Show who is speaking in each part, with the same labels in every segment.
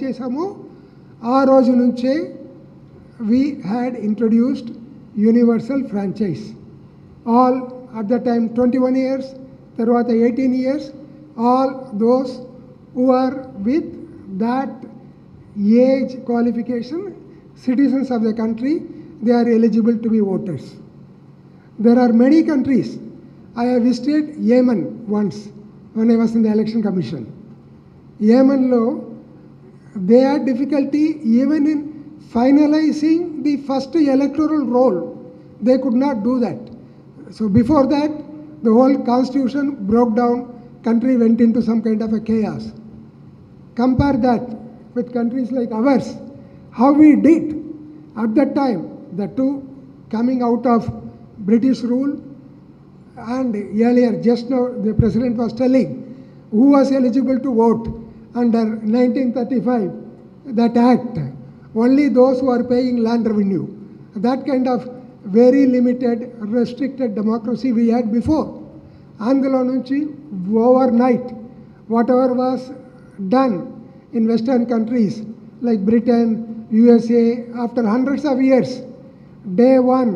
Speaker 1: చేసామో ఆ రోజు నుంచే we had introduced universal franchise. All at the time 21 years, తర్వాత 18 years, all those who are with that age qualification, citizens of the country, they are eligible to be voters. There are many countries. I have visited Yemen once when I was in the election commission. Yemen law, they had difficulty even in finalizing the first electoral roll. They could not do that. So before that, the whole constitution broke down, country went into some kind of a chaos. Compare that with countries like ours, how we did at that time, the two coming out of British rule, and earlier, just now, the president was telling who was eligible to vote under 1935, that act, only those who are paying land revenue. That kind of very limited, restricted democracy we had before. Andhra nunchi overnight, whatever was done in Western countries like Britain, USA, after hundreds of years, day one,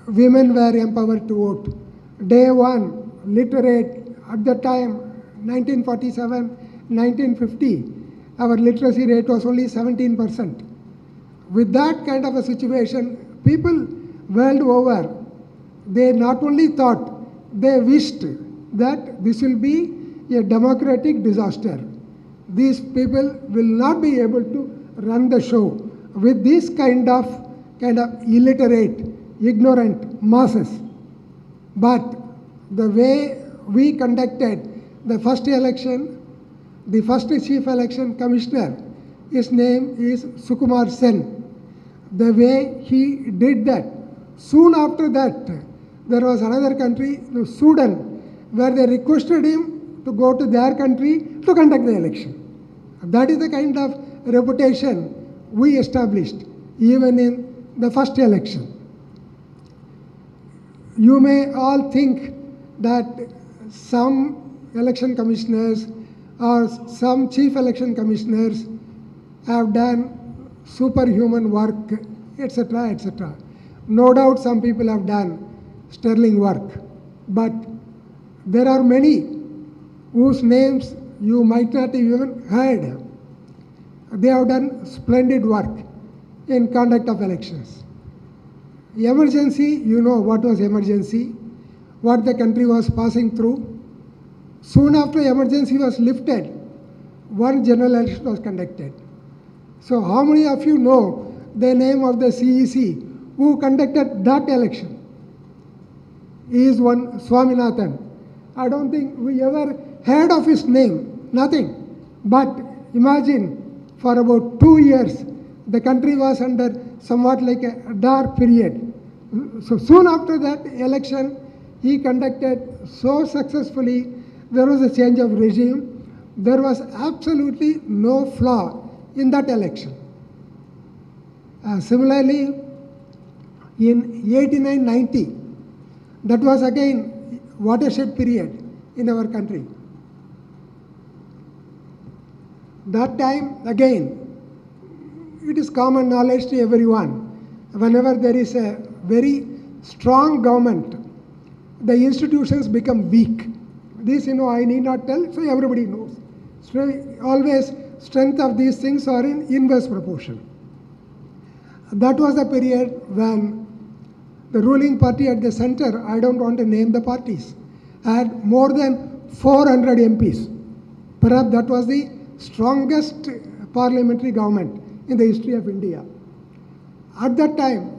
Speaker 1: women were empowered to vote. Day one, literate, at the time, 1947, 1950, our literacy rate was only 17%. With that kind of a situation, people world over, they not only thought, they wished that this will be a democratic disaster. These people will not be able to run the show with this kind of illiterate, ignorant masses. But the way we conducted the first election, the first chief election commissioner, his name is Sukumar Sen. The way he did that, soon after that, there was another country, Sudan, where they requested him to go to their country to conduct the election. That is the kind of reputation we established even in the first election. You may all think that some election commissioners or some chief election commissioners have done superhuman work, etc., etc. No doubt some people have done sterling work, but there are many whose names you might not even heard. They have done splendid work in conduct of elections. Emergency, you know what was emergency, what the country was passing through. Soon after emergency was lifted, one general election was conducted. So how many of you know the name of the CEC who conducted that election? He is one Swaminathan. I don't think we ever heard of his name, nothing. But imagine, for about 2 years, the country was under somewhat like a dark period. So soon after that election, he conducted so successfully. There was a change of regime. There was absolutely no flaw in that election. Similarly, in 89-90, that was again watershed period in our country. That time, again, it is common knowledge to everyone. Whenever there is a very strong government, the institutions become weak. This, I need not tell, so everybody knows. So always strength of these things are in inverse proportion. That was the period when the ruling party at the center, I don't want to name the parties, had more than 400 MPs. Perhaps that was the strongest parliamentary government in the history of India. At that time,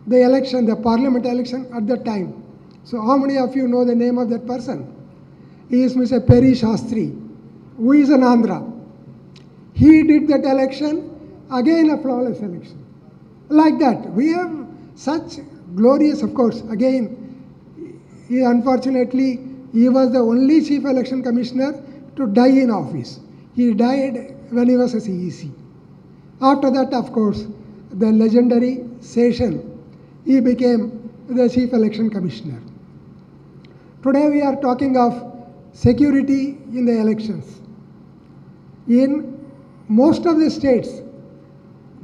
Speaker 1: the parliament election at that time. So how many of you know the name of that person? He is Mr. Peri Shastri, who is an Andhra. He did that election, again a flawless election. Like that, we have such glorious, of course, again, unfortunately, he was the only chief election commissioner to die in office. He died when he was a CEC. After that, of course, the legendary Session, he became the chief election commissioner. Today we are talking of security in the elections. In most of the states,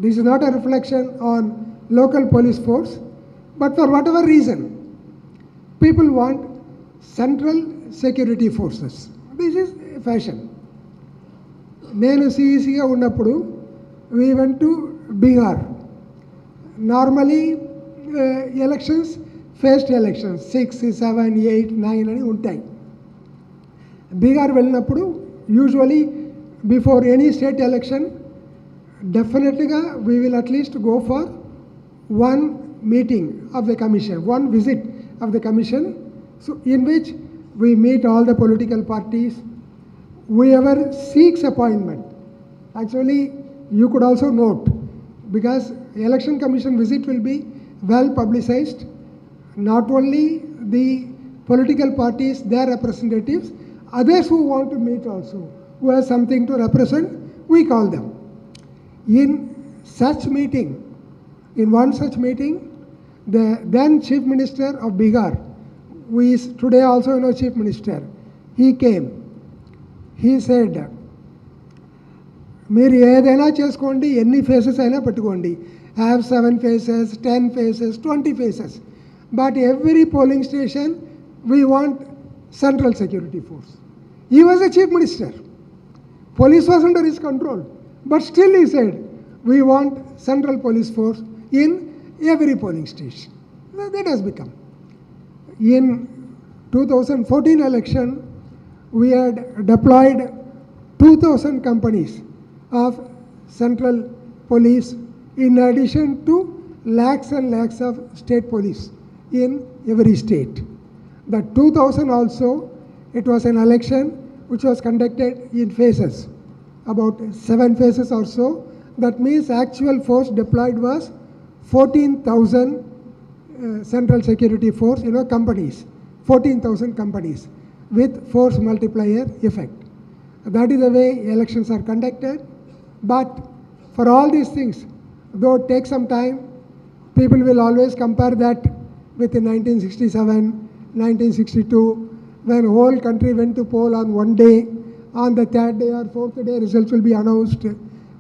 Speaker 1: this is not a reflection on local police force, but for whatever reason, people want central security forces. This is fashion. నేను సిఈసిగా ఉన్నప్పుడు we went to Bihar. Normally elections, first elections 6, 7, 8, 9 అని ఉంటాయి. బీహార్ వెళ్ళినప్పుడు usually before any state election డెఫినెట్గా we will at least go for one meeting of the commission, one visit of the commission, so in which we meet all the political parties, whoever seeks appointment. Actually, you could also note, because election commission visit will be well publicized, not only the political parties, their representatives, others who want to meet also, who have something to represent, we call them. In such meeting, in one such meeting, the then Chief Minister of Bihar, who is today also Chief Minister, he came. He said, మీరు ఏదైనా చేసుకోండి, ఎన్ని faces అయినా పెట్టుకోండి, have 7 faces, 10 faces, 20 faces, but every polling station we want central security force. He was a Chief Minister. Police was under his control, but still he said, we want central police force in every polling station. That has become. In 2014 election, we had deployed 2,000 companies of central police in addition to lakhs and lakhs of state police in every state. The 2,000 also, it was an election which was conducted in phases, about 7 phases or so. That means actual force deployed was 14,000 central security force, companies, 14,000 companies with force multiplier effect. That is the way elections are conducted. But for all these things, though it takes some time, people will always compare that with 1967, 1962, when whole country went to poll on one day, on the third day or fourth day results will be announced.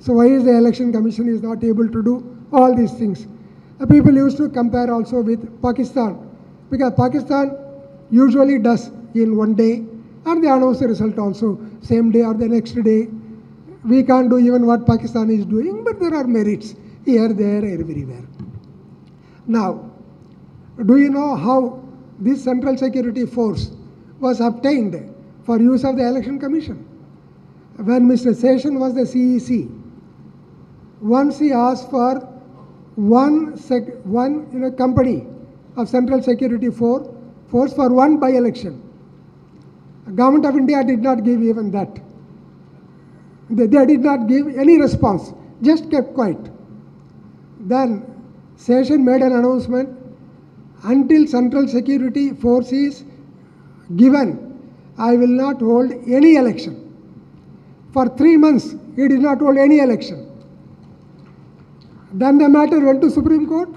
Speaker 1: So why is the election commission is not able to do all these things? People used to compare also with Pakistan, because Pakistan usually does in one day and they announce the result also same day or the next day. We can't do even what Pakistan is doing, but there are merits here, there, everywhere. Now, do you know how this central security force was obtained for use of the election commission? When Mr. Session was the CEC, once he asked for one company of central security force for one by-election. Government of India did not give even that. They did not give any response, just kept quiet. Then Session made an announcement, until central security force is given, I will not hold any election. For 3 months, he did not hold any election. Then the matter went to Supreme Court.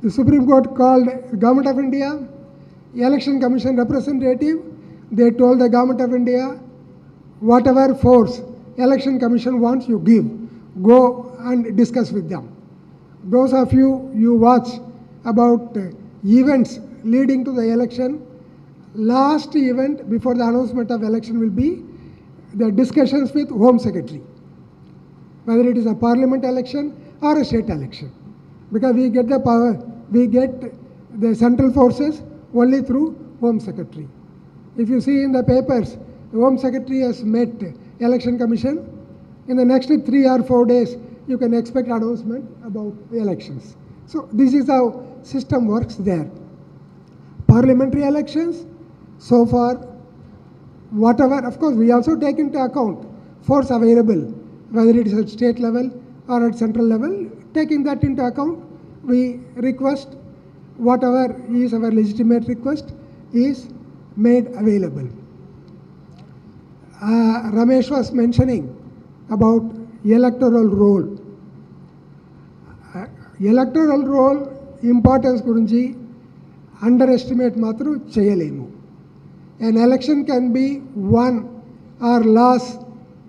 Speaker 1: The Supreme Court called Government of India, Election Commission representative. They told the Government of India, whatever force Election Commission wants, you give. Go and discuss with them. Those of you watch about events leading to the election, last event before the announcement of election will be the discussions with Home Secretary, whether it is a parliament election or a state election, because we get the power, we get the central forces only through Home Secretary. If you see in the papers, the Home Secretary has met Election Commission. In the next 3 or 4 days, you can expect announcement about the elections. So this is how system works there. Parliamentary elections, so far, whatever, of course, we also take into account force available, whether it is at state level or at central level. Taking that into account, we request whatever is our legitimate request is made available. Ramesh was mentioning about electoral roll. Electoral roll importance gurinchi underestimate matram cheyalemu. An election can be won or lost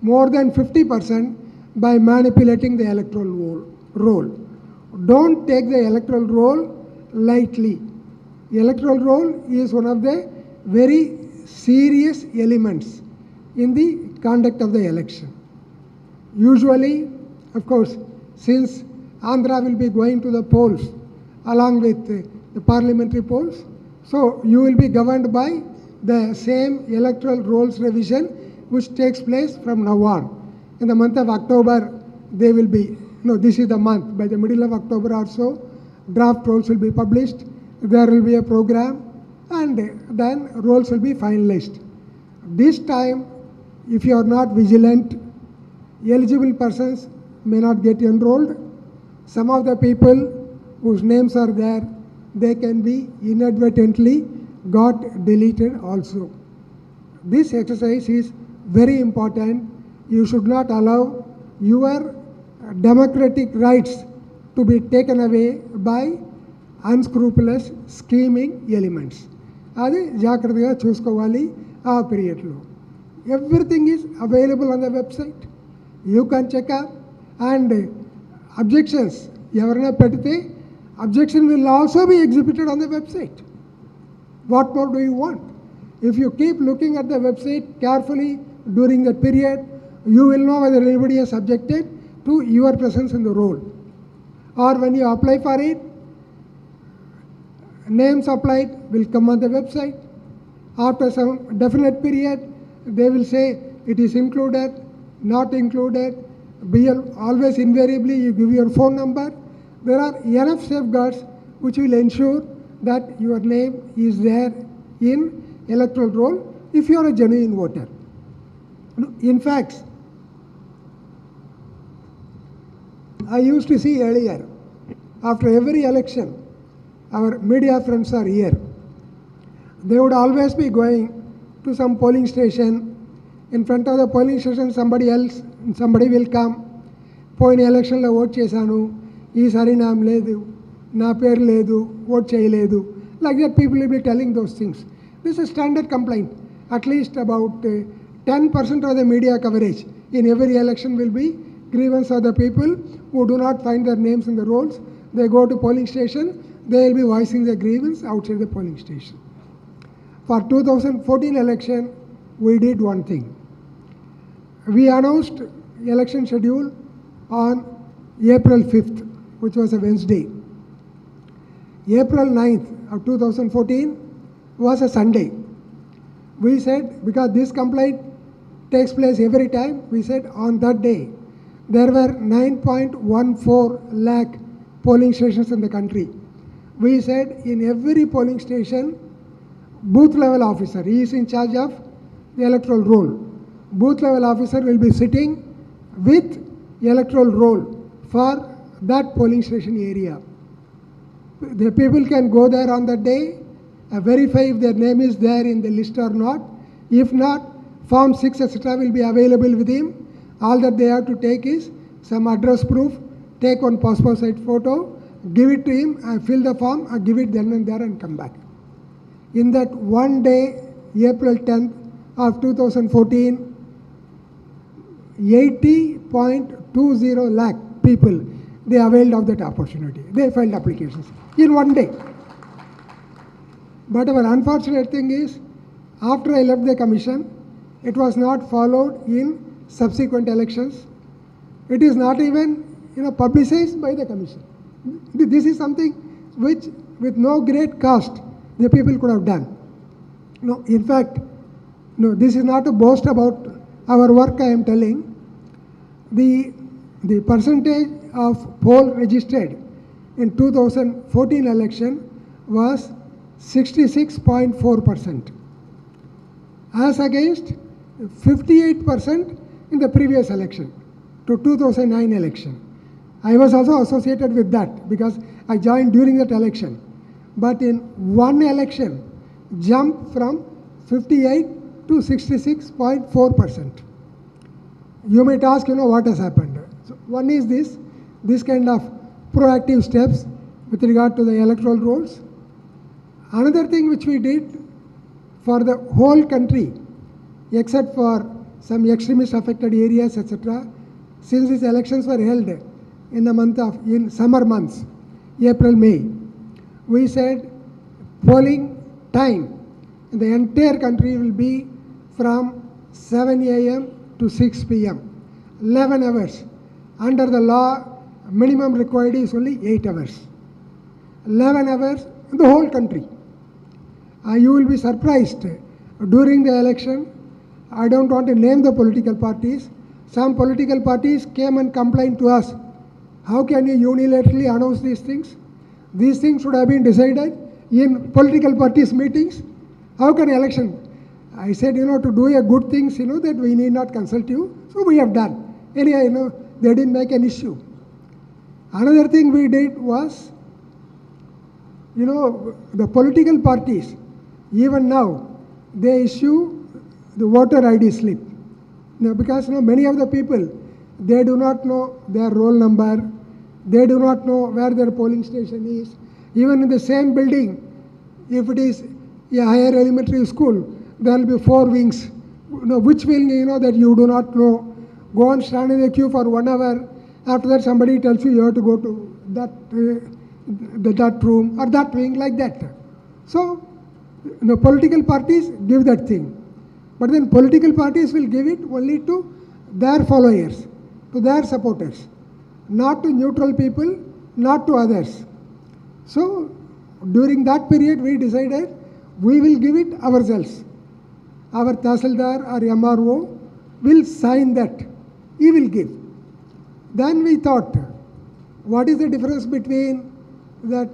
Speaker 1: more than 50% by manipulating the electoral roll. Don't take the electoral roll lightly. The electoral roll is one of the very serious elements in the conduct of the election. Usually, of course, since Andhra will be going to the polls along with the parliamentary polls, so you will be governed by the same electoral rolls revision which takes place from now on. In the month of October, they will be, this is the month, by the middle of October or so, draft rolls will be published, there will be a program, and then rolls will be finalized. This time, if you are not vigilant, eligible persons may not get enrolled. Some of the people whose names are there, they can be inadvertently got deleted also. This exercise is very important. You should not allow your democratic rights to be taken away by unscrupulous scheming elements. అది జాగ్రత్తగా చూసుకోవాలి ఆ పీరియడ్లో. Everything is available on the website. You can check up, and objections ఎవరైనా పెడితే objection will also be exhibited on the website. What more do you want? If you keep looking at the website carefully during that period, you will know whether anybody has objected to your presence in the roll. Or when you apply for it, names applied will come on the website. After some definite period, they will say it is included, not included. Always invariably you give your phone number. There are enough safeguards which will ensure that your name is there in electoral roll if you are a genuine voter. In fact, I used to see earlier, after every election, our media friends are here. They would always be going to some polling station. In front of the polling station, somebody will come. పోయిన ఎలక్షన్లో vote చేశాను, ఈసారి నా లేదు, నా పేరు లేదు, vote చేయలేదు. Like that, people will be telling those things. This is a standard complaint. At least about 10% of the media coverage in every election will be grievance of the people who do not find their names in the rolls. They go to polling station, they will be voicing their grievance outside the polling station. For 2014 election, we did one thing. We announced election schedule on April 5th, which was a Wednesday. April 9th of 2014 was a Sunday. We said, because this complaint takes place every time, we said on that day, there were 9.14 lakh polling stations in the country. We said in every polling station, booth level officer, he is in charge of the electoral roll. Booth level officer will be sitting with electoral roll for that polling station area. The people can go there on that day, verify if their name is there in the list or not. If not, Form 6 etc. will be available with him. All that they have to take is some address proof, take one passport size photo, give it to him, fill the form, give it then and there and come back. In that one day, April 10th of 2014, 80.20 lakh people, they availed of that opportunity. They filed applications in one day. But our unfortunate thing is, after I left the commission, it was not followed in subsequent elections. It is not even publicized by the commission. This is something which, with no great cost, the people could have done. No, in fact, no, this is not a boast about our work. I am telling the percentage of poll registered in 2014 election was 66.4%, as against 58% in the previous election, to 2009 election. I was also associated with that because I joined during that election. But in one election, jumped from 58 to 66.4%. You might ask, what has happened? So one is this kind of proactive steps with regard to the electoral rolls. Another thing which we did for the whole country, except for some extremist affected areas, etc., since these elections were held in summer months, April, May, we said polling time in the entire country will be from 7 a.m. to 6 p.m. 11 hours. Under the law, minimum required is only 8 hours. 11 hours in the whole country. You will be surprised. During the election, I don't want to name the political parties. Some political parties came and complained to us. How can you unilaterally announce these things? These things should have been decided in political parties' meetings. How can election? I said, to do a good things, that we need not consult you. So we have done. Anyhow, they didn't make an issue. Another thing we did was, the political parties, even now, they issue the voter ID slip. Because many of the people, they do not know their roll number, they do not know where their polling station is. Even in the same building, if it is a higher elementary school, there will be 4 wings. Which wing that you do not know. Go and stand in the queue for 1 hour. After that, somebody tells you have to go to that room or that wing, like that. So, political parties give that thing. But then political parties will give it only to their followers, to their supporters, not to neutral people, not to others. So, during that period, we decided we will give it ourselves. Our Tahsildar or MRO will sign that. He will give. Then we thought, what is the difference between that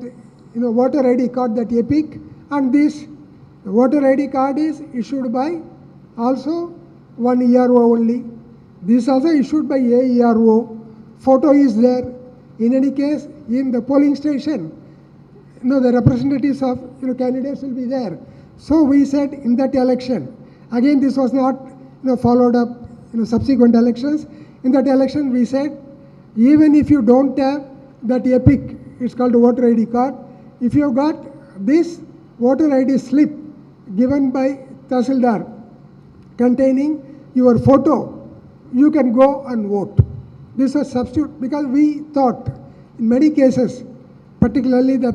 Speaker 1: voter ID card, that EPIC, and this? The voter ID card is issued by also one ERO only. This also issued by a ERO. Photo is there. In any case, in the polling station, the representatives of candidates will be there. So we said in that election, again this was not followed up subsequent elections. In that election we said, even if you don't have that EPIC, it's called a voter ID card, if you have got this voter ID slip given by Tahsildar containing your photo, you can go and vote. This was substitute because we thought in many cases, particularly the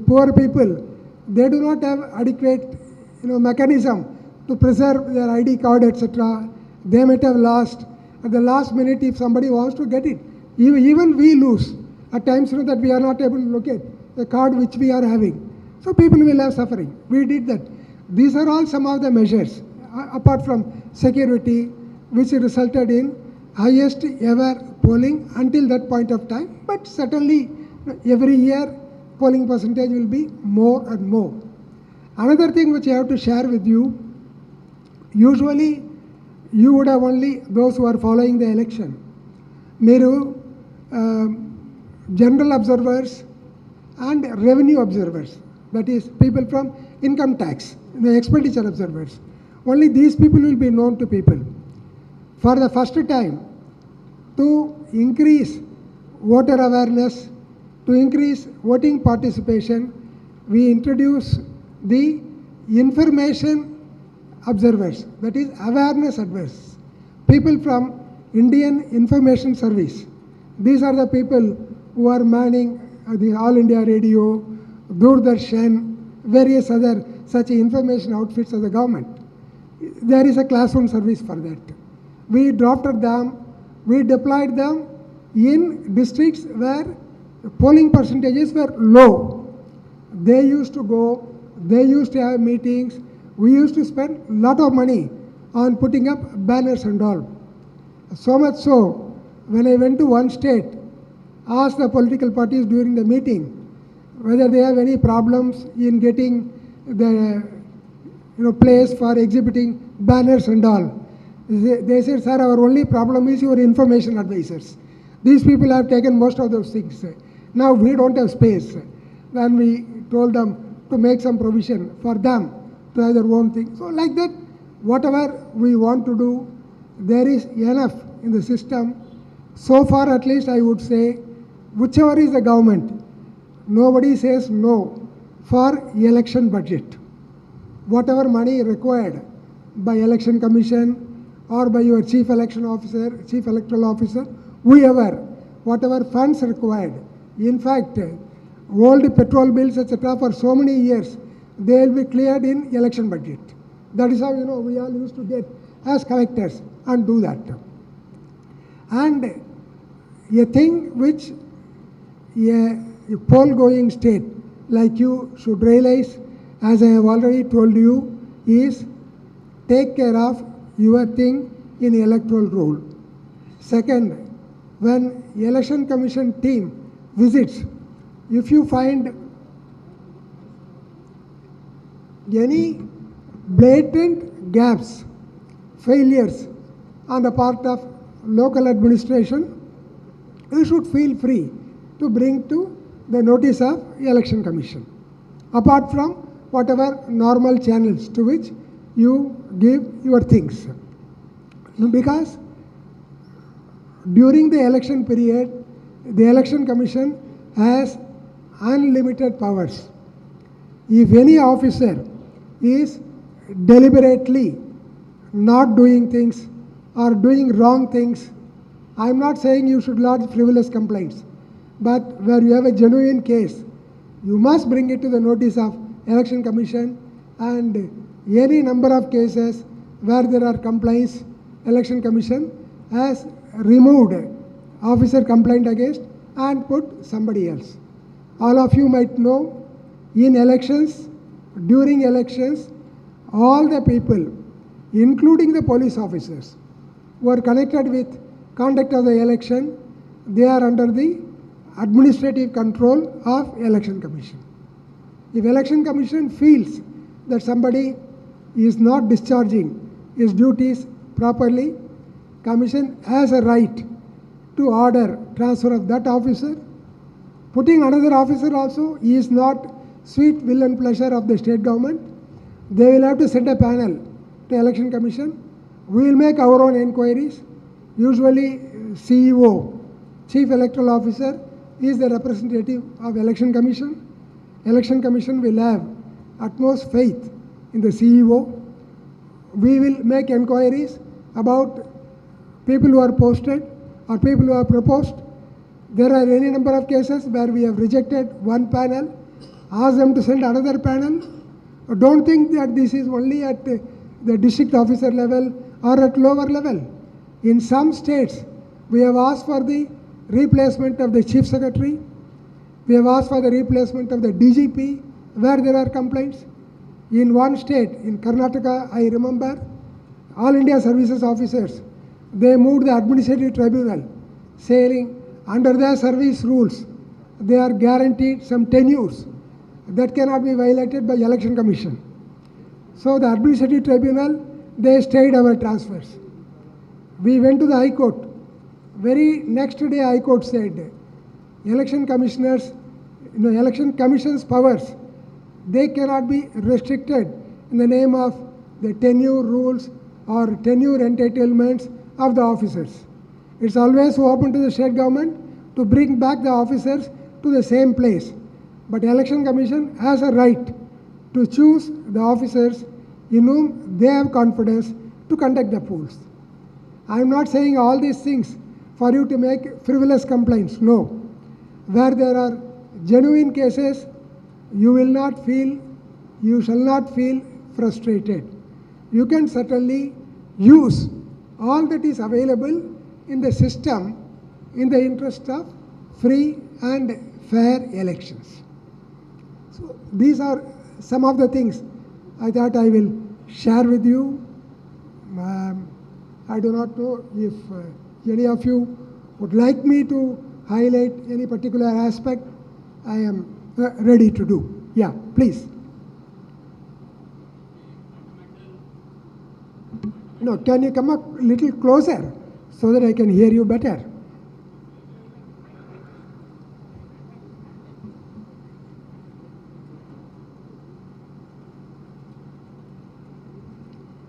Speaker 1: poor people, they do not have adequate mechanism to preserve their ID card, etc. They might have lost at the last minute if somebody wants to get it. Even we lose at times that we are not able to locate the card which we are having. So people will have suffering. We did that. These are all some of the measures, apart from security, which resulted in highest ever polling until that point of time. But certainly every year polling percentage will be more and more. Another thing which I have to share with you, usually you would have only those who are following the election. Meru, general observers and revenue observers, that is people from income tax, the expenditure observers. Only these people will be known to people. For the first time, to increase voter awareness, to increase voting participation, we introduce the information observers, that is awareness observers, people from Indian Information Service. These are the people who are manning the All India Radio, Doordarshan, various other such information outfits of the government. There is a classroom service for that. We drafted them, we deployed them in districts where polling percentages were low. They used to go, they used to have meetings. We used to spend a lot of money on putting up banners and all. So much so, when I went to one state, asked the political parties during the meeting whether they have any problems in getting the place for exhibiting banners and all. They said, sir, our only problem is your information advisors. These people have taken most of those things. Now we don't have space. Then we told them to make some provision for them to have their own thing. So like that, whatever we want to do, there is enough in the system. So far at least I would say, whichever is the government, nobody says no for election budget. Whatever money required by election commission or by your chief election officer, chief electoral officer, whoever, whatever funds required. In fact, old petrol bills, etc., for so many years, they will be cleared in election budget. That is how, we all used to get as collectors and do that. And a thing which a poll-going state like you should realize, as I have already told you, is take care of your thing in electoral roll. Second, when election commission team visits, if you find any blatant gaps, failures on the part of local administration, you should feel free to bring to the notice of election commission, apart from whatever normal channels to which you give your things. Because during the election period, the election commission has unlimited powers. If any officer is deliberately not doing things or doing wrong things, I am not saying you should lodge frivolous complaints, but where you have a genuine case, you must bring it to the notice of election commission, and any number of cases where there are complaints, election commission has removed officer complaint against and put somebody else. All of you might know, in elections, during elections, all the people, including the police officers, who are connected with conduct of the election, they are under the administrative control of election commission. If election commission feels that somebody is not discharging his duties properly, commission has a right to order transfer of that officer. Putting another officer also is not sweet will and pleasure of the state government. They will have to send a panel to election commission. We will make our own inquiries. Usually CEO, Chief Electoral Officer, is the representative of election commission. Election commission will have utmost faith in the CEO. We will make inquiries about people who are posted or people who are proposed. There are any number of cases where we have rejected one panel, asked them to send another panel. Don't think that this is only at the district officer level or at lower level. In some states, we have asked for the replacement of the chief secretary. We have asked for the replacement of the DGP where there are complaints. In one state, in Karnataka, I remember, All India Services officers, they moved the administrative tribunal, saying under their service rules, they are guaranteed some tenures that cannot be violated by election commission. So the administrative tribunal, they stayed our transfers. We went to the High Court. Very next day, High Court said, election commissioners, election commission's powers, they cannot be restricted in the name of the tenure rules or tenure entitlements of the officers. It's always open to the state government to bring back the officers to the same place. But election commission has a right to choose the officers in whom they have confidence to conduct the polls. I am not saying all these things for you to make frivolous complaints. No. Where there are genuine cases, you shall not feel frustrated. You can certainly use all that is available in the system in the interest of free and fair elections. So these are some of the things I thought I will share with you. I do not know if any of you would like me to highlight any particular aspect. I am ready to do. Yeah, please. No, can you come up a little closer so that I can hear you better?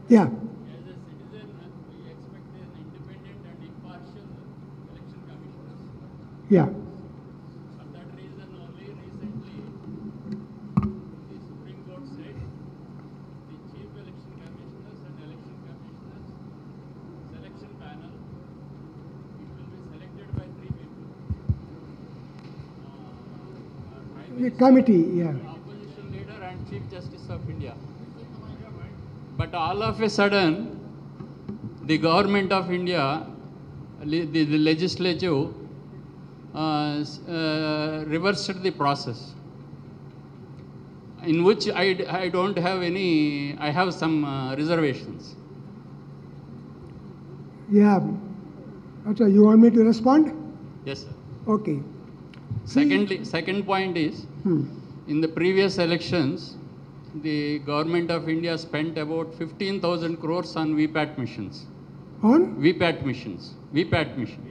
Speaker 1: Yeah.
Speaker 2: As a citizen, we expect an independent and impartial election commissioners.
Speaker 1: Yeah.
Speaker 2: For that reason, only recently, the Supreme Court said the chief election commissioners and election commissioners
Speaker 1: committee, yeah.
Speaker 2: Opposition leader and Chief Justice of India. But all of a sudden, the government of India, the legislature, reversed the process, in which I don't have any, I have some reservations.
Speaker 1: Yeah. Achha, you want me to respond?
Speaker 2: Yes, sir.
Speaker 1: Okay.
Speaker 2: Second point is, in the previous elections, the government of India spent about 15,000 crores on VPAT machines.
Speaker 1: On?
Speaker 2: VPAT machines. VPAT machine.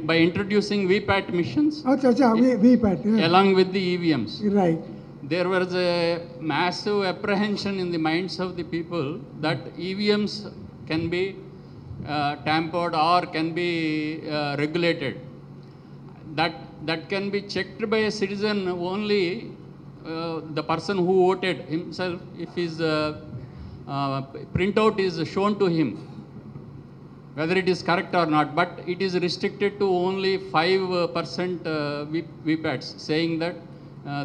Speaker 2: By introducing VPAT machines,
Speaker 1: VPAT. Yeah.
Speaker 2: along with the EVMs,
Speaker 1: Right.
Speaker 2: there was a massive apprehension in the minds of the people that EVMs can be tampered or can be regulated. That can be checked by a citizen only the person who voted himself, if his printout is shown to him, whether it is correct or not. But it is restricted to only 5% VPATs, saying that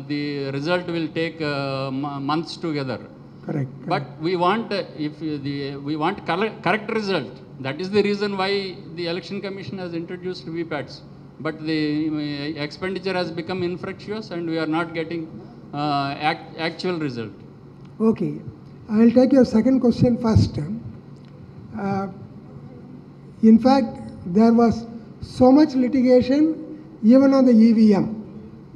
Speaker 2: the result will take months together.
Speaker 1: Correct.
Speaker 2: But we want, we want correct result. That is the reason why the Election Commission has introduced VPATs. But the expenditure has become infructuous and we are not getting actual result.
Speaker 1: Okay. I will take your second question first. In fact, there was so much litigation even on the EVM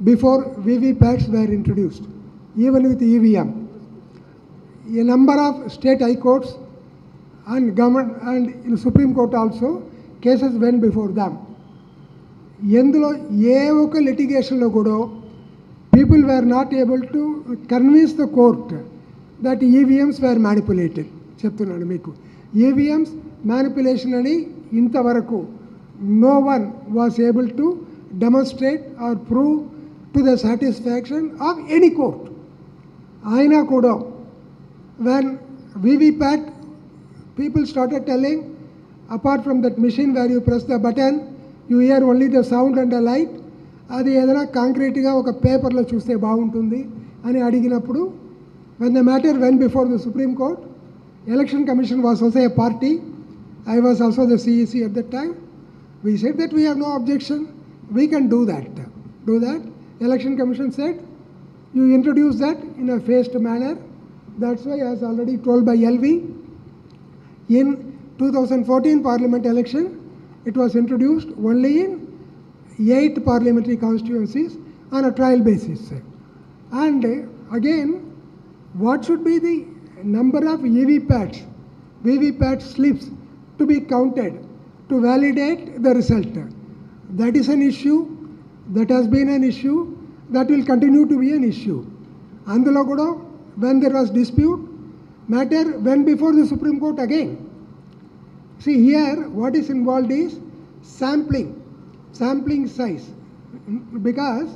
Speaker 1: before VVPATs were introduced, even with EVM. A number of state high courts and government and in Supreme Court also, cases went before them. ఎందులో ఏ ఒక లిటిగేషన్లో కూడా people were not able to convince the court that EVMs were manipulated. చెప్తున్నాను మీకు, EVMs manipulation అని ఇంతవరకు no one was able to demonstrate or prove to the satisfaction of any court. అయినా కూడా when VVPAT, people started telling, apart from that machine where you press the button, you hear only the sound and the light, అది ఏదైనా కాంక్రీట్గా ఒక పేపర్లో చూస్తే బాగుంటుంది అని అడిగినప్పుడు, when the matter went before the Supreme Court, Election Commission was also a party. I was also the CEC at that time. We said that we have no objection. We can do that. Election Commission said, you introduce that in a phased manner. That's why, as already told by LV, in 2014 Parliament election, it was introduced only in 8 parliamentary constituencies on a trial basis. And again, what should be the number of VVPAT slips to be counted to validate the result? That is an issue, that has been an issue, that will continue to be an issue. Andhra kuda, when there was dispute, matter went before the Supreme Court again. See here, what is involved is sampling size, because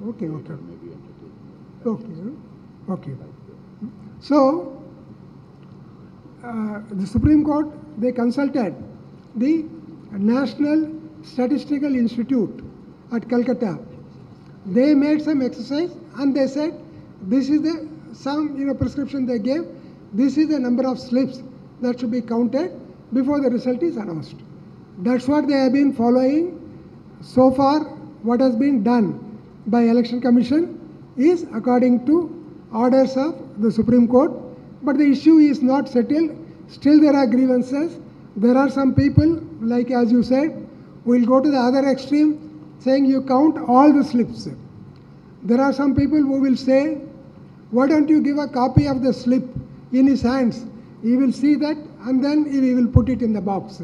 Speaker 1: okay. So the Supreme Court, they consulted the National Statistical Institute at Calcutta. They made some exercise and they said, this is the prescription they gave, this is the number of slips that should be counted before the result is announced. That's what they have been following. So far, what has been done by Election Commission is according to orders of the Supreme Court, but the issue is not settled. Still there are grievances. There are some people, like as you said, will go to the other extreme, saying you count all the slips. There are some people who will say, why don't you give a copy of the slip in his hands? He will see that and then he will put it in the box.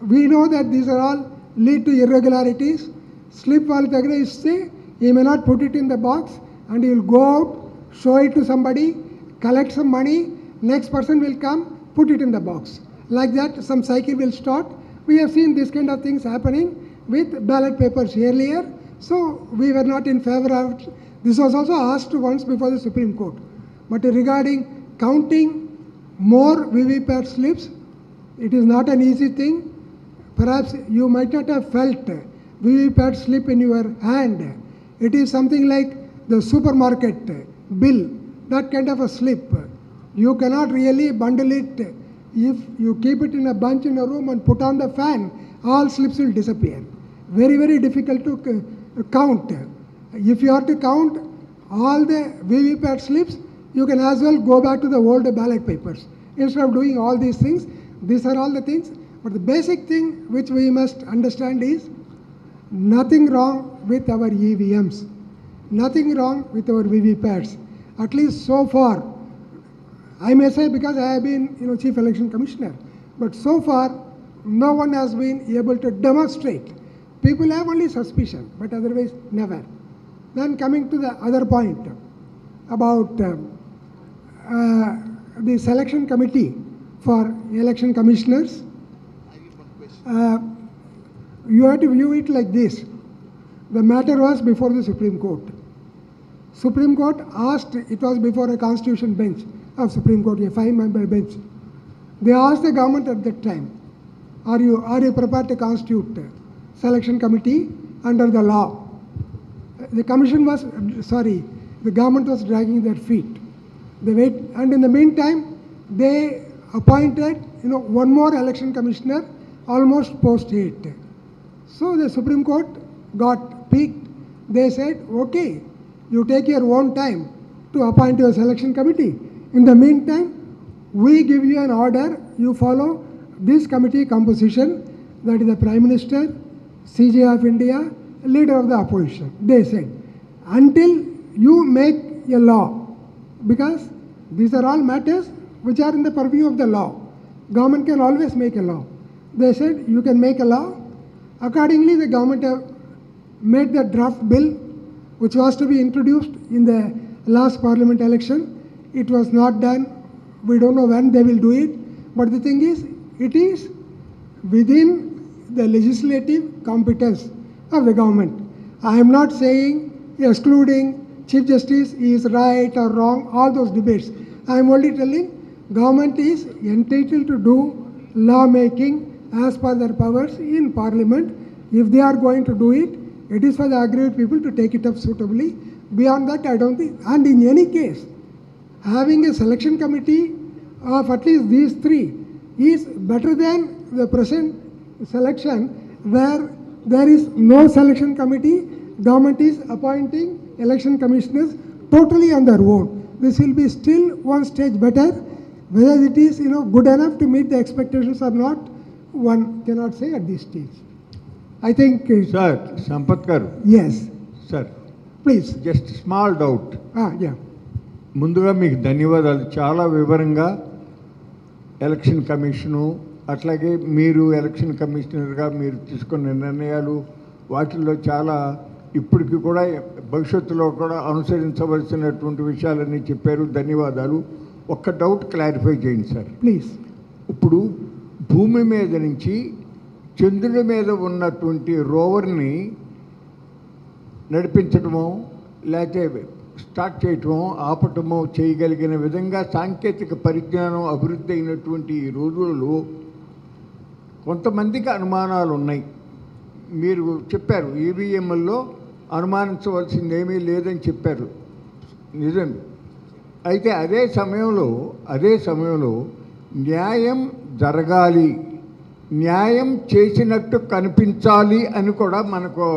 Speaker 1: We know that these are all lead to irregularities. Slip wal dagara iste, he may not put it in the box and he will go out, show it to somebody, collect some money, next person will come, put it in the box. Like that, some cycle will start. We have seen this kind of things happening with ballot papers earlier, so we were not in favor of it. This was also asked once before the Supreme Court. But regarding counting more VVPAT slips, it is not an easy thing. Perhaps you might not have felt VVPAT slip in your hand. It is something like the supermarket bill, that kind of a slip. You cannot really bundle it. If you keep it in a bunch in a room and put on the fan, all slips will disappear. Very, very difficult to count. If you have to count all the VVPAT slips, you can as well go back to the old ballot papers. Instead of doing all these things, these are all the things. But the basic thing which we must understand is nothing wrong with our EVMs, nothing wrong with our VVPATs. At least so far, I may say because I have been Chief Election Commissioner, but so far no one has been able to demonstrate. People have only suspicion, but otherwise never. Then coming to the other point about the selection committee for election commissioners, you have to view it like this. The matter was before the Supreme Court. Supreme Court asked, it was before a constitution bench of Supreme Court, a 5-member bench. They asked the government at that time, are you prepared to constitute selection committee under the law? The commission was, the government was dragging their feet. They wait, and in the meantime, they appointed, one more election commissioner almost post-haste. So the Supreme Court got piqued. They said, okay, you take your own time to appoint your selection committee. In the meantime, we give you an order, you follow this committee composition, that is the Prime Minister, CJ of India, leader of the opposition. They said, until you make a law, because these are all matters which are in the purview of the law. Government can always make a law. They said, you can make a law. Accordingly, the government have made the draft bill, which was to be introduced in the last parliament election. It was not done. We don't know when they will do it. But the thing is, it is within the legislative competence of the government. I am not saying excluding Chief Justice is right or wrong, all those debates. I am only telling government is entitled to do law making as per their powers in parliament. If they are going to do it, it is for the aggrieved people to take it up suitably. Beyond that, I don't think. And in any case, having a selection committee of at least these three is better than the present selection where there is no selection committee. Government is appointing election commissioners totally on their own. This will be still one stage better. Whether it is good enough to meet the expectations or not, one cannot say at this stage. I think.
Speaker 3: Sir, Sampath garu.
Speaker 1: Yes.
Speaker 3: Sir.
Speaker 1: Please.
Speaker 3: Just small doubt.
Speaker 1: Yeah.
Speaker 3: ముందుగా మీకు ధన్యవాదాలు. చాలా వివరంగా election commission అట్లాగే మీరు election కమిషనర్గా మీరు తీసుకున్న నిర్ణయాలు వాటిల్లో చాలా ఇప్పటికి కూడా భవిష్యత్తులో కూడా అనుసరించవలసినటువంటి విషయాలన్నీ చెప్పారు. ధన్యవాదాలు. ఒక్క డౌట్ క్లారిఫై చేయండి సార్
Speaker 1: ప్లీజ్.
Speaker 3: ఇప్పుడు భూమి మీద నుంచి చంద్రుడి మీద ఉన్నటువంటి రోవర్ని నడిపించడమో లేకపోతే స్టార్ట్ చేయటమో ఆపటమో చేయగలిగిన విధంగా సాంకేతిక పరిజ్ఞానం అభివృద్ధి అయినటువంటి ఈ రోజులలో కొంతమందికి అనుమానాలు ఉన్నాయి. మీరు చెప్పారు ఈవీఎంల్లో అనుమానించవలసింది ఏమీ లేదని చెప్పారు, నిజం. అయితే అదే సమయంలో న్యాయం జరగాలి, న్యాయం చేసినట్టు కనిపించాలి అని కూడా మనకు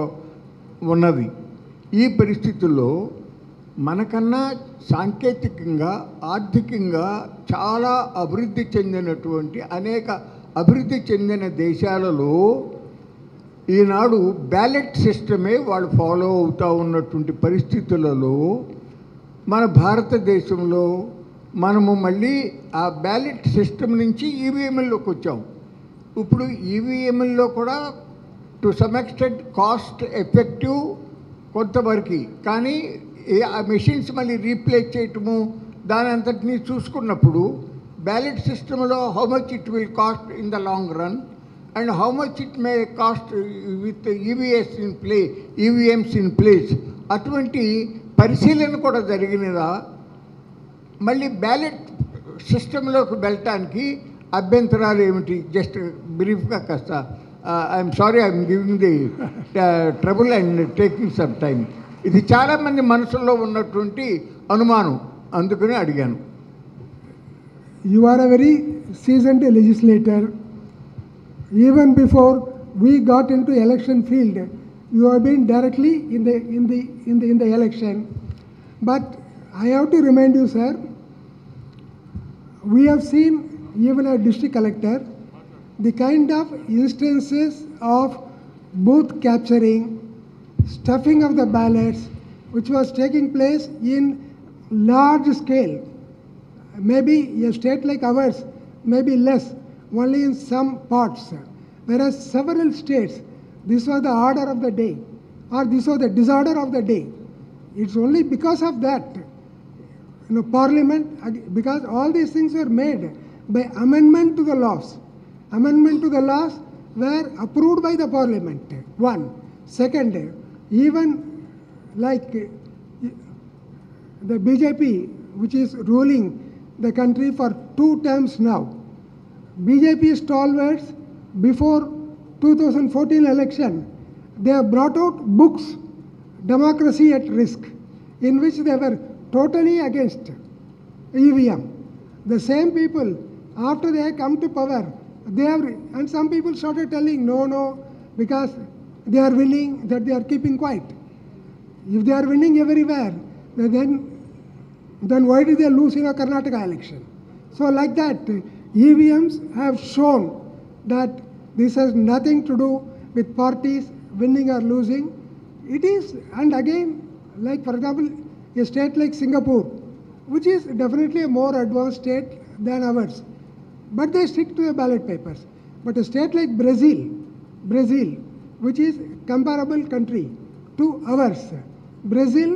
Speaker 3: ఉన్నది. ఈ పరిస్థితుల్లో మనకన్నా సాంకేతికంగా ఆర్థికంగా చాలా అభివృద్ధి చెందినటువంటి అనేక అభివృద్ధి చెందిన దేశాలలో ఈనాడు బ్యాలెట్ సిస్టమే వాళ్ళు ఫాలో అవుతూ ఉన్నటువంటి పరిస్థితులలో మన భారతదేశంలో మనము మళ్ళీ ఆ బ్యాలెట్ సిస్టమ్ నుంచి ఈవీఎంల్లోకి వచ్చాం. ఇప్పుడు ఈవీఎంల్లో కూడా to some extent cost effective కొంతవరకు, కానీ ఆ మెషిన్స్ మళ్ళీ రీప్లేస్ చేయటము దాని అంతటినీ చూసుకున్నప్పుడు బ్యాలెట్ సిస్టంలో how much it will cost in the long run and how much it may cost with EVMs in place అటువంటి పరిశీలన కూడా జరిగినదా? మళ్ళీ బ్యాలెట్ సిస్టంలోకి వెళ్ళటానికి అభ్యంతరాలు ఏమిటి? జస్ట్ బ్రీఫ్గా కాస్త I'm sorry I'm giving the trouble and taking some time. ఇది చాలామంది మనసులో ఉన్నటువంటి అనుమానం, అందుకని అడిగాను.
Speaker 1: You are a very seasoned legislator. Even before we got into election field, you have been directly in the election. But I have to remind you, sir, we have seen even a district collector, the kind of instances of booth capturing, stuffing of the ballots, which was taking place in large scale. Maybe a state like ours, maybe less, only in some parts. Whereas several states, this was the order of the day, or this was the disorder of the day. It's only because of that, Parliament, because all these things were made by amendment to the laws. Amendment to the laws were approved by the Parliament. One. Second, even like the BJP, which is ruling the country for 2 terms now, BJP stalwarts before 2014 election, they have brought out books, Democracy at Risk, in which they were totally against EVM. The same people, after they have come to power, and some people started telling no, because they are winning, that they are keeping quiet. If they are winning everywhere, then why did they lose in a Karnataka election? So like that, EVMs have shown that this has nothing to do with parties winning or losing. It is, and again, like for example, a state like Singapore, which is definitely a more advanced state than ours, but they stick to the ballot papers. But a state like Brazil, which is comparable country to ours, Brazil,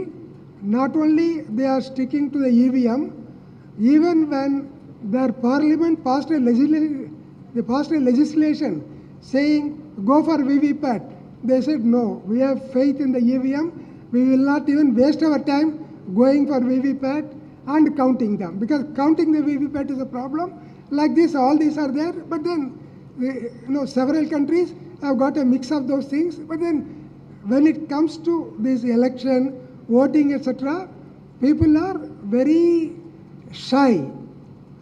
Speaker 1: not only they are sticking to the EVM, even when their parliament passed a legislation saying go for VVPAT, they said no, we have faith in the EVM, we will not even waste our time going for VVPAT and counting them, because counting the VVPAT is a problem. Like this, all these are there, but then several countries have got a mix of those things. But then when it comes to this election, voting, etc., people are very shy.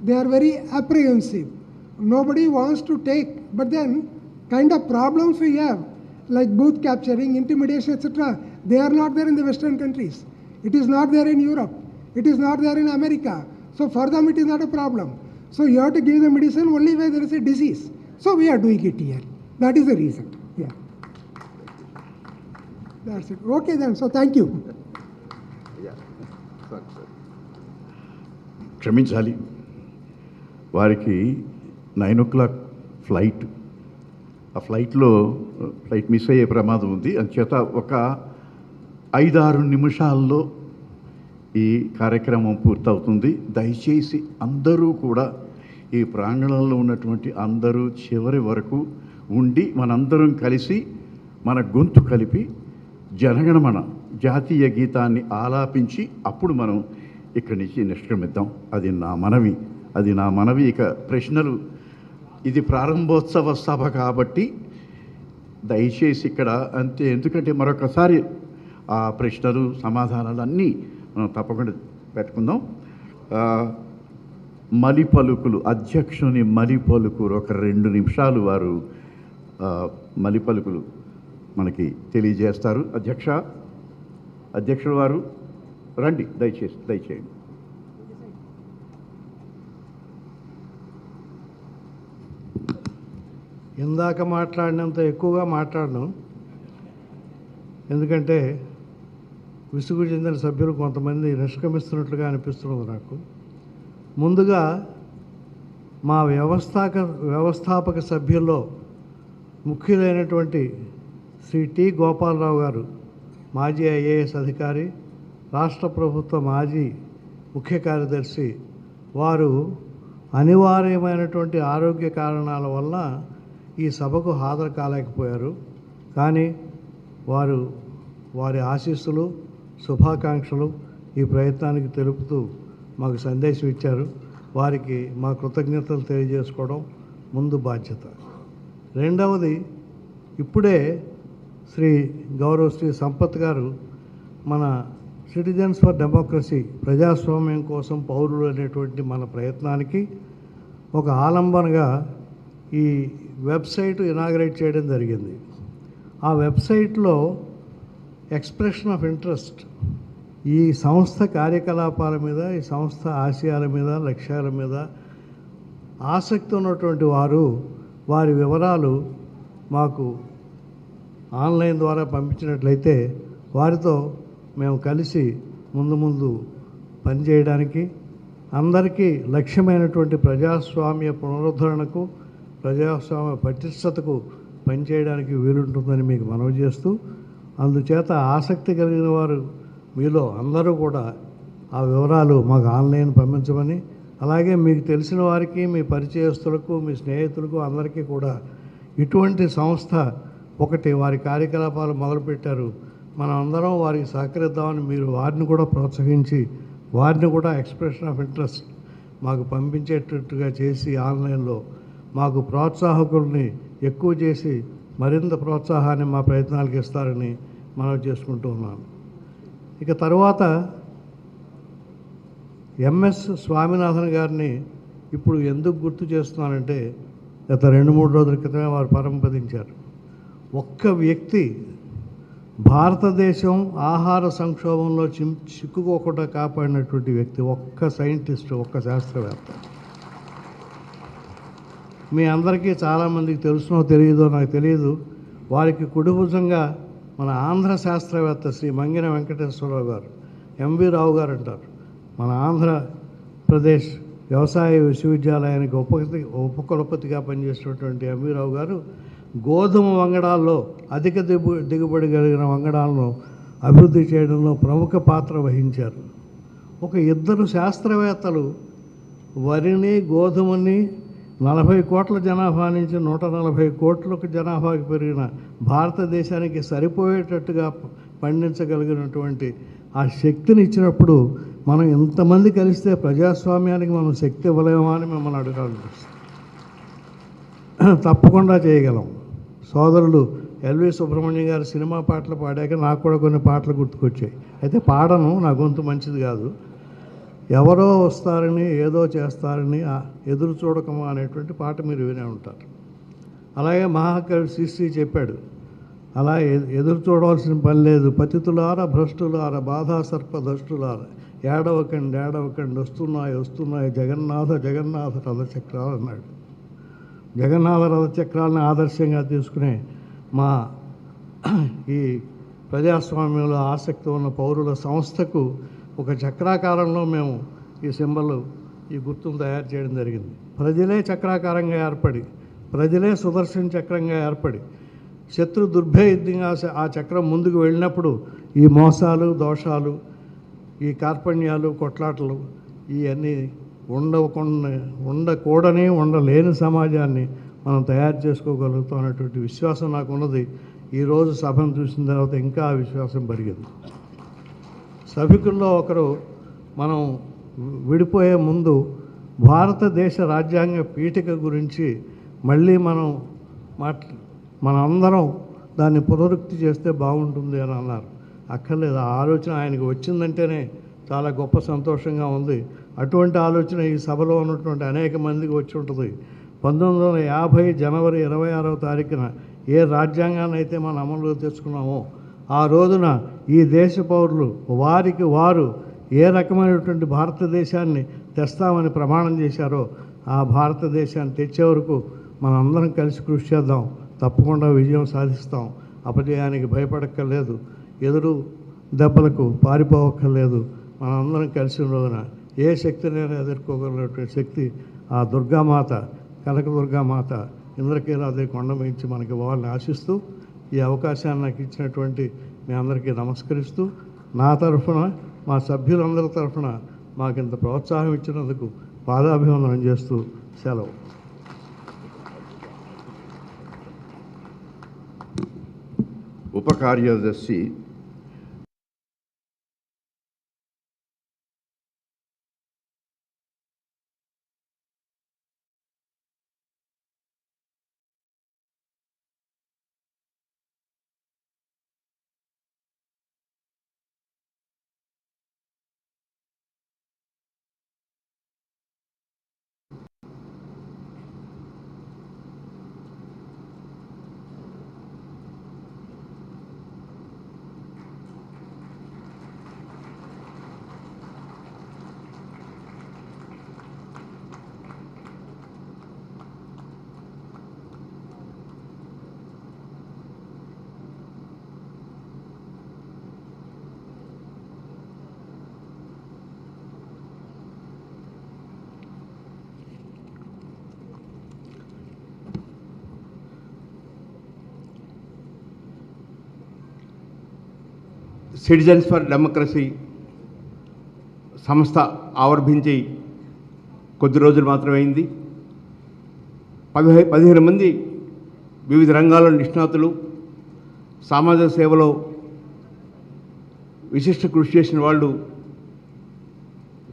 Speaker 1: They are very apprehensive. Nobody wants to take. But then kind of problems we have, like booth capturing, intimidation, etc., they are not there in the Western countries. It is not there in Europe. It is not there in America. So for them it is not a problem. So you have to give the medicine only where there is a disease. So we are doing it here. That is the reason. Yeah. That's it. Okay then. So thank you.
Speaker 4: క్షమించాలి, వారికి 9 o'clock flight, ఆ flight miss అయ్యే ప్రమాదం ఉంది. అంచేత ఒక 5-6 నిమిషాల్లో ఈ కార్యక్రమం పూర్తవుతుంది. దయచేసి అందరూ కూడా, ఈ ప్రాంగణంలో ఉన్నటువంటి అందరూ చివరి వరకు ఉండి మనందరం కలిసి మన గొంతు కలిపి జనగణమన జాతీయ గీతాన్ని ఆలాపించి అప్పుడు మనం ఇక్కడి నుంచి నిష్క్రమిద్దాం. అది నా మనవి. ఇక ప్రశ్నలు, ఇది ప్రారంభోత్సవ సభ కాబట్టి దయచేసి ఇక్కడ అంతే, ఎందుకంటే మరొకసారి ఆ ప్రశ్నలు సమాధానాలు అన్నీ మనం తప్పకుండా పెట్టుకుందాం. మలిపలుకులు, అధ్యక్షుని మలిపలుకులు ఒక 2 నిమిషాలు వారు మలిపలుకులు మనకి తెలియజేస్తారు. అధ్యక్షుడు వారు రండి, దయచేయండి.
Speaker 5: ఇందాక మాట్లాడినంత ఎక్కువగా మాట్లాడను, ఎందుకంటే విసుగు చెందిన సభ్యులు కొంతమంది నిష్క్రమిస్తున్నట్లుగా అనిపిస్తున్నది నాకు. ముందుగా మా వ్యవస్థాపక సభ్యుల్లో ముఖ్యులైనటువంటి శ్రీ టి గోపాలరావు గారు, మాజీ ఐఏఎస్ అధికారి, రాష్ట్ర ప్రభుత్వ మాజీ ముఖ్య కార్యదర్శి, వారు అనివార్యమైనటువంటి ఆరోగ్య కారణాల వల్ల ఈ సభకు హాజరు కాలేకపోయారు. కానీ వారి ఆశీస్సులు, శుభాకాంక్షలు ఈ ప్రయత్నానికి తెలుపుతూ మాకు సందేశం ఇచ్చారు. వారికి మా కృతజ్ఞతలు తెలియజేసుకోవడం ముందు బాధ్యత. రెండవది, ఇప్పుడే శ్రీ గౌరవ్ శ్రీ సంపత్ గారు మన సిటిజన్స్ ఫర్ డెమోక్రసీ, ప్రజాస్వామ్యం కోసం పౌరులు అనేటువంటి మన ప్రయత్నానికి ఒక ఆలంబనగా ఈ వెబ్సైట్ ఇనాగరేట్ చేయడం జరిగింది. ఆ వెబ్సైట్లో ఎక్స్ప్రెషన్ ఆఫ్ ఇంట్రెస్ట్, ఈ సంస్థ కార్యకలాపాల మీద, ఈ సంస్థ ఆశయాల మీద, లక్ష్యాల మీద ఆసక్తి ఉన్నటువంటి వారు వారి వివరాలు మాకు ఆన్లైన్ ద్వారా పంపించినట్లయితే వారితో మేము కలిసి ముందు పనిచేయడానికి, అందరికీ లక్ష్యమైనటువంటి ప్రజాస్వామ్య పునరుద్ధరణకు, ప్రజాస్వామ్య పటిష్టతకు పనిచేయడానికి వీలుంటుందని మీకు మనవి చేస్తూ, అందుచేత ఆసక్తి కలిగిన వారు మీలో అందరూ కూడా ఆ వివరాలు మాకు ఆన్లైన్ పంపించమని, అలాగే మీకు తెలిసిన వారికి, మీ పరిచయస్తులకు, మీ స్నేహితులకు అందరికీ కూడా ఇటువంటి సంస్థ ఒకటి వారి కార్యకలాపాలు మొదలుపెట్టారు, మనం అందరం వారికి సహకరిద్దామని మీరు వారిని కూడా ప్రోత్సహించి, వారిని కూడా ఎక్స్ప్రెషన్ ఆఫ్ ఇంట్రెస్ట్ మాకు పంపించేటట్టుగా చేసి ఆన్లైన్లో మాకు ప్రోత్సాహకుల్ని ఎక్కువ చేసి మరింత ప్రోత్సాహాన్ని మా ప్రయత్నాలకు ఇస్తారని మనం చేసుకుంటూ ఉన్నాను. ఇక తర్వాత ఎంఎస్ స్వామినాథన్ గారిని ఇప్పుడు ఎందుకు గుర్తు చేస్తున్నానంటే, గత 2-3 రోజుల క్రితమే వారు పరంపదించారు. ఒక్క వ్యక్తి భారతదేశం ఆహార సంక్షోభంలో చిక్కుకోకుండా కాపాడినటువంటి వ్యక్తి, ఒక్క సైంటిస్ట్, ఒక్క శాస్త్రవేత్త. మీ అందరికీ చాలామందికి తెలుసునో తెలియదో నాకు తెలియదు, వారికి కుడిభుజంగా మన ఆంధ్ర శాస్త్రవేత్త శ్రీ మంగిన వెంకటేశ్వరరావు గారు, ఎంవి రావు గారు అంటారు. మన ఆంధ్రప్రదేశ్ వ్యవసాయ విశ్వవిద్యాలయానికి ఉపకులపతిగా పనిచేసినటువంటి ఎంవి రావు గారు గోధుమ వంగడాల్లో అధిక దిగుబడి కలిగిన వంగడాలను అభివృద్ధి చేయడంలో ప్రముఖ పాత్ర వహించారు. ఒక ఇద్దరు శాస్త్రవేత్తలు వరిని, గోధుమని 40 కోట్ల జనాభా నుంచి 140 కోట్లకు జనాభాకి పెరిగిన భారతదేశానికి సరిపోయేటట్టుగా పండించగలిగినటువంటి ఆ శక్తిని ఇచ్చినప్పుడు మనం ఇంతమంది కలిస్తే ప్రజాస్వామ్యానికి మనం శక్తి ఇవ్వలేమా అని మిమ్మల్ని అడగాలనిపిస్తుంది. తప్పకుండా చేయగలం. సోదరులు ఎల్వి సుబ్రహ్మణ్యం గారు సినిమా పాటలు పాడాక నాకు కూడా కొన్ని పాటలు గుర్తుకొచ్చాయి. అయితే పాడను, నా గొంతు మంచిది కాదు. ఎవరో వస్తారని, ఏదో చేస్తారని ఎదురు చూడకమా అనేటువంటి పాట మీరు వినే ఉంటారు. అలాగే మహాకవి శ్రీ చెప్పాడు, అలా ఎదురు చూడవలసిన పని లేదు, పతితులార భ్రష్టులార బాధా సర్ప దష్టులార ఏడవకండి ఏడవకండి వస్తున్నాయి జగన్నాథ రథచక్రాలు అన్నాడు. జగన్నాథ రథచక్రాలను ఆదర్శంగా తీసుకునే మా ఈ ప్రజాస్వామ్యంలో ఆసక్తి ఉన్న పౌరుల సంస్థకు ఒక చక్రాకారంలో మేము ఈ సింబల్, ఈ గుర్తును తయారు చేయడం జరిగింది. ప్రజలే చక్రాకారంగా ఏర్పడి, ప్రజలే సుదర్శన చక్రంగా ఏర్పడి, శత్రు దుర్భేద్యంగా ఆ చక్రం ముందుకు వెళ్ళినప్పుడు ఈ మోసాలు, దోషాలు, ఈ కార్పణ్యాలు, కొట్లాటలు ఇవన్నీ ఉండకూడని, ఉండలేని సమాజాన్ని మనం తయారు చేసుకోగలుగుతాం అనేటువంటి విశ్వాసం నాకు ఉన్నది. ఈరోజు సభను చూసిన తర్వాత ఇంకా ఆ విశ్వాసం పెరిగింది. సభికుల్లో ఒకరు మనం విడిపోయే ముందు భారతదేశ రాజ్యాంగ పీఠిక గురించి మళ్ళీ మనందరం దాన్ని పునరుక్తి చేస్తే బాగుంటుంది అని అన్నారు. అక్కర్లేదు, ఆ ఆలోచన ఆయనకు వచ్చిందంటేనే చాలా గొప్ప సంతోషంగా ఉంది. అటువంటి ఆలోచన ఈ సభలో ఉన్నటువంటి అనేక మందికి వచ్చి ఉంటుంది. 1950 జనవరి 26వ తారీఖున ఏ రాజ్యాంగాన్ని అయితే మనం అమలులో తెచ్చుకున్నామో ఆ రోజున ఈ దేశ పౌరులు వారికి వారు ఏ రకమైనటువంటి భారతదేశాన్ని తెస్తామని ప్రమాణం చేశారో ఆ భారతదేశాన్ని తెచ్చే వరకు మనందరం కలిసి కృషి చేద్దాం. తప్పకుండా విజయం సాధిస్తాం. అపజయానికి భయపడక్కర్లేదు, ఎదురు దెబ్బలకు పారిపోవక్కర్లేదు. మనందరం కలిసి రోజున ఏ శక్తినైనా ఎదుర్కోగలిగినటువంటి శక్తి ఆ దుర్గామాత, కనకదుర్గామాత ఇంద్రకీలాద్రి కొండమించి మనకి ఇవ్వాలని ఆశిస్తూ ఈ అవకాశాన్ని నాకు ఇచ్చినటువంటి మీ అందరికీ నమస్కరిస్తూ, నా తరఫున, మా సభ్యులందరి తరఫున మాకింత ప్రోత్సాహం ఇచ్చినందుకు పాదాభివందనం చేస్తూ సెలవు.
Speaker 4: ఉప కార్యదర్శి
Speaker 6: సిటిజన్స్ ఫర్ డెమోక్రసీ సంస్థ ఆవిర్భించి కొద్ది రోజులు మాత్రమే అయింది. 15 మంది వివిధ రంగాల్లో నిష్ణాతులు, సామాజిక సేవలో విశిష్ట కృషి చేసిన వాళ్ళు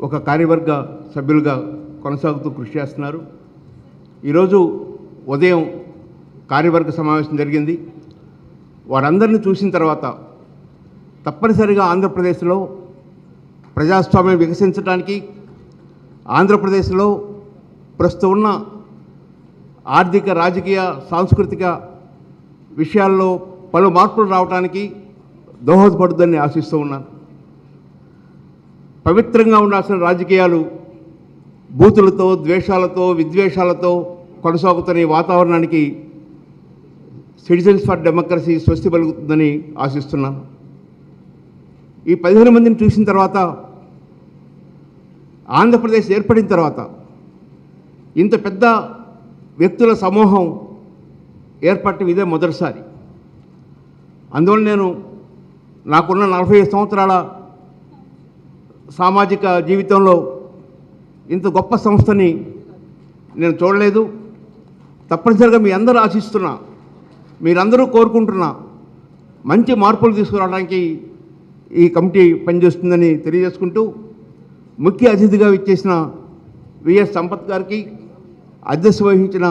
Speaker 6: ఒక కార్యవర్గ సభ్యులుగా కొనసాగుతూ కృషి చేస్తున్నారు. ఈరోజు ఉదయం కార్యవర్గ సమావేశం జరిగింది. వారందరినీ చూసిన తర్వాత తప్పనిసరిగా ఆంధ్రప్రదేశ్లో ప్రజాస్వామ్యం వికసించడానికి, ఆంధ్రప్రదేశ్లో ప్రస్తుతం ఉన్న ఆర్థిక, రాజకీయ, సాంస్కృతిక విషయాల్లో పలు మార్పులు రావడానికి దోహదపడుతుందని ఆశిస్తూ ఉన్నాను. పవిత్రంగా ఉండాల్సిన రాజకీయాలు బూతులతో, ద్వేషాలతో, విద్వేషాలతో కొనసాగుతున్న ఈ వాతావరణానికి సిటిజన్స్ ఫర్ డెమోక్రసీ స్వస్తి పలుకుతుందని ఆశిస్తున్నాను. ఈ 15 మందిని చూసిన తర్వాత, ఆంధ్రప్రదేశ్ ఏర్పడిన తర్వాత ఇంత పెద్ద వ్యక్తుల సమూహం ఏర్పడటం ఇదే మొదటిసారి. అందువల్ల నేను నాకున్న 45 సంవత్సరాల సామాజిక జీవితంలో ఇంత గొప్ప సంస్థని నేను చూడలేదు. తప్పనిసరిగా మీ అందరూ ఆశిస్తున్నా, మీరందరూ కోరుకుంటున్నా మంచి మార్పులు తీసుకురావడానికి ఈ కమిటీ పనిచేస్తుందని తెలియజేసుకుంటూ, ముఖ్య అతిథిగా విచ్చేసిన విఎస్ సంపత్ గారికి, అధ్యక్ష వహించిన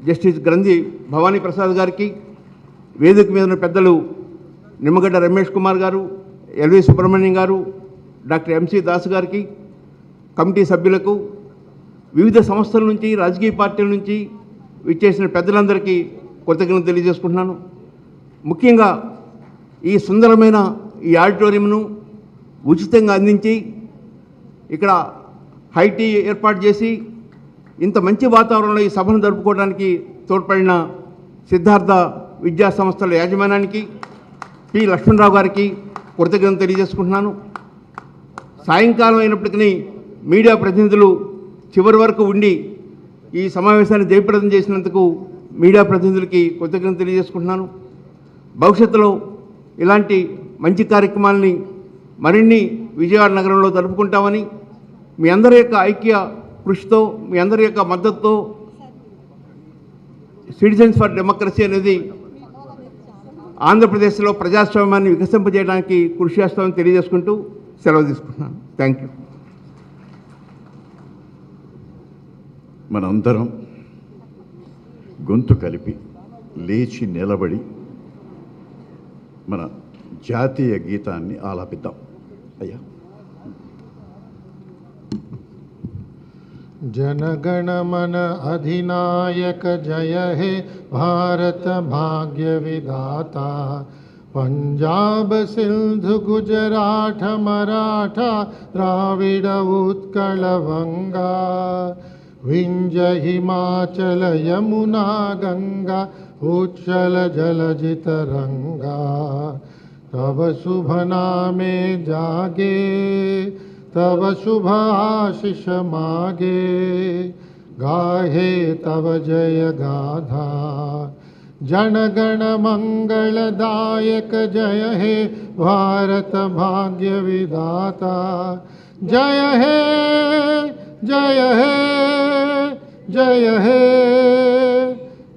Speaker 6: జస్టిస్ గ్రంథి భవానీ ప్రసాద్ గారికి, వేదిక మీద ఉన్న పెద్దలు నిమ్మగడ్డ రమేష్ కుమార్ గారు, ఎల్వి సుబ్రహ్మణ్యం గారు, డాక్టర్ ఎంసీ దాస్ గారికి, కమిటీ సభ్యులకు, వివిధ సంస్థల నుంచి, రాజకీయ పార్టీల నుంచి విచ్చేసిన పెద్దలందరికీ కృతజ్ఞతలు తెలియజేసుకుంటున్నాను. ముఖ్యంగా ఈ సుందరమైన ఈ ఆడిటోరియంను ఉచితంగా అందించి ఇక్కడ హైటీ ఏర్పాటు చేసి ఇంత మంచి వాతావరణంలో ఈ సభను జరుపుకోవడానికి తోడ్పడిన సిద్ధార్థ విద్యా సంస్థల యాజమాన్యానికి, పి లక్ష్మణరావు గారికి కృతజ్ఞతలు తెలియజేసుకుంటున్నాను. సాయంకాలం అయినప్పటికీ మీడియా ప్రతినిధులు చివరి వరకు ఉండి ఈ సమావేశాన్ని జయప్రదం చేసినందుకు మీడియా ప్రతినిధులకి కృతజ్ఞతలు తెలియజేసుకుంటున్నాను. భవిష్యత్తులో ఇలాంటి మంచి కార్యక్రమాలని మరిన్ని విజయవాడ నగరంలో జరుపుకుంటామని, మీ అందరి యొక్క ఐక్య కృషితో, మీ అందరి యొక్క మద్దతుతో సిటిజన్స్ ఫర్ డెమోక్రసీ అనేది ఆంధ్రప్రదేశ్లో ప్రజాస్వామ్యాన్ని వికసింపజేయడానికి కృషి చేస్తామని తెలియజేసుకుంటూ సెలవు తీసుకుంటున్నాను. Thank you.
Speaker 4: మనందరం గొంతు కలిపి లేచి నిలబడి మన జాతీయ గీతాన్ని ఆలాపిద్దాం. అయ్యా.
Speaker 7: जनगण मन अधिनायक जय हे भारत भाग्य विधाता, पंजाब सिंध गुजरात मराठा द्राविड उत्कल वंगा, विंध्य हिमाचल यमुना गंगा उच्छल जलजित रंगा, तब शुभ नामे जागे तब शुभ आशीष मागे, गाहे तब जय गाथा, जनगण मंगलदायक जय हे भारत भाग्य विधाता, जय हे जय हे जय हे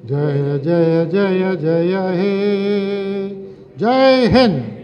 Speaker 7: जय जय जय जय हे, जय हिंद।